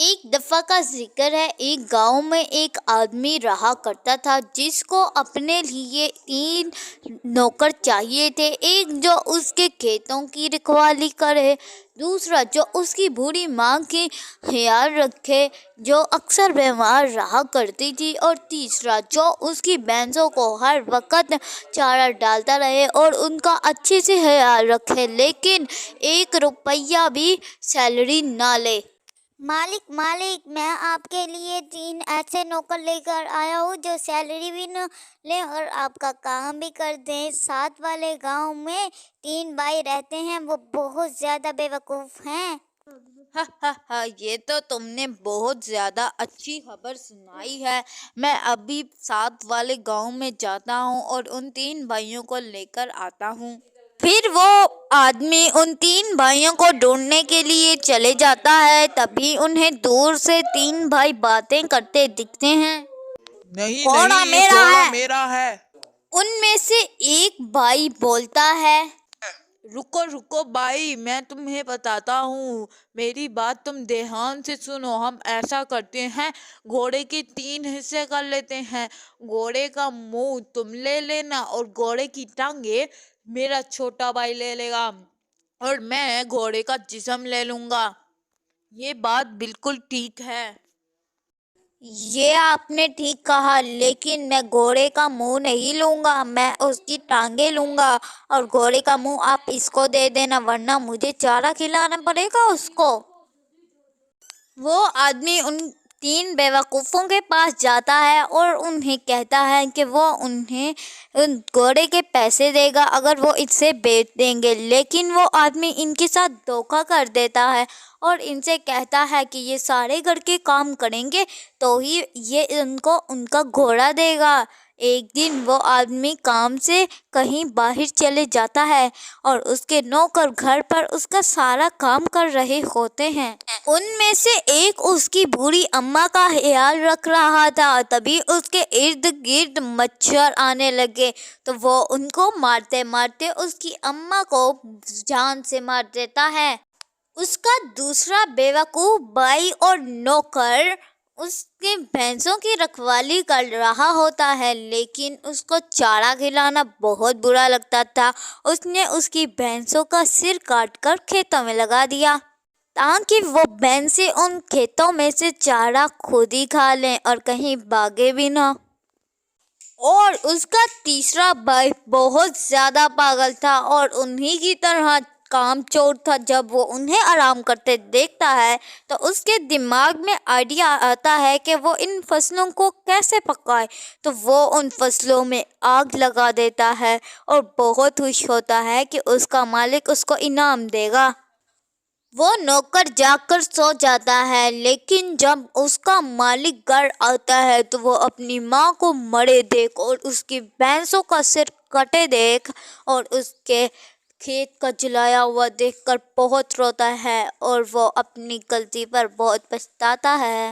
एक दफ़ा का ज़िक्र है, एक गांव में एक आदमी रहा करता था जिसको अपने लिए 3 नौकर चाहिए थे। एक जो उसके खेतों की रखवाली करे, दूसरा जो उसकी बूढ़ी माँ की ख्याल रखे जो अक्सर बीमार रहा करती थी, और तीसरा जो उसकी भैंसों को हर वक्त चारा डालता रहे और उनका अच्छे से ख्याल रखे, लेकिन 1 रुपया भी सैलरी ना ले। मालिक मालिक, मैं आपके लिए 3 ऐसे नौकर लेकर आया हूँ जो सैलरी भी न लें और आपका काम भी कर दें। साथ वाले गांव में 3 भाई रहते हैं, वो बहुत ज़्यादा बेवकूफ़ हैं। हा, ये तो तुमने बहुत ज्यादा अच्छी खबर सुनाई है। मैं अभी साथ वाले गांव में जाता हूँ और उन 3 भाइयों को लेकर आता हूँ। फिर वो आदमी उन 3 भाइयों को ढूंढने के लिए चले जाता है। तभी उन्हें दूर से 3 भाई बातें करते दिखते हैं। नहीं घोड़ा नहीं, ये मेरा घोड़ा है। मेरा है। उनमें से एक भाई बोलता है, रुको रुको भाई, मैं तुम्हें बताता हूँ। मेरी बात तुम ध्यान से सुनो। हम ऐसा करते हैं, घोड़े के 3 हिस्से कर लेते हैं। घोड़े का मुंह तुम ले लेना और घोड़े की टांगे मेरा छोटा भाई ले लेगा, और मैं घोड़े का जिस्म ले लूंगा। ये बात बिल्कुल ठीक है। ये आपने ठीक कहा, लेकिन मैं घोड़े का मुंह नहीं लूंगा, मैं उसकी टांगे लूंगा। और घोड़े का मुंह आप इसको दे देना, वरना मुझे चारा खिलाना पड़ेगा उसको। वो आदमी उन 3 बेवकूफ़ों के पास जाता है और उन्हें कहता है कि वो उन्हें उन घोड़े के पैसे देगा अगर वो इसे बेच देंगे, लेकिन वो आदमी इनके साथ धोखा कर देता है और इनसे कहता है कि ये सारे घर के काम करेंगे तो ही ये उनको उनका घोड़ा देगा। एक दिन वो आदमी काम से कहीं बाहर चले जाता है और उसके नौकर घर पर उसका सारा काम कर रहे होते हैं। उनमें से एक उसकी बूढ़ी अम्मा का ख्याल रख रहा था। तभी उसके इर्द गिर्द मच्छर आने लगे, तो वो उनको मारते मारते उसकी अम्मा को जान से मार देता है। उसका दूसरा बेवकूफ़ भाई और नौकर उसके भैंसों की रखवाली कर रहा होता है, लेकिन उसको चारा खिलाना बहुत बुरा लगता था। उसने उसकी भैंसों का सिर काटकर खेतों में लगा दिया ताकि वो भैंसें उन खेतों में से चारा खुद ही खा लें और कहीं भागे भी ना। और उसका तीसरा भाई बहुत ज़्यादा पागल था और उन्हीं की तरह कामचोर था। जब वो उन्हें आराम करते देखता है तो उसके दिमाग में आइडिया आता है कि वो इन फसलों को कैसे पकाए, तो वो उन फसलों में आग लगा देता है और बहुत खुश होता है कि उसका मालिक उसको इनाम देगा। वो नौकर जाकर सो जाता है, लेकिन जब उसका मालिक घर आता है तो वो अपनी माँ को मरे देख और उसकी भैंसों का सिर कटे देख और उसके खेत का जलाया हुआ देखकर बहुत रोता है और वो अपनी गलती पर बहुत पछताता है।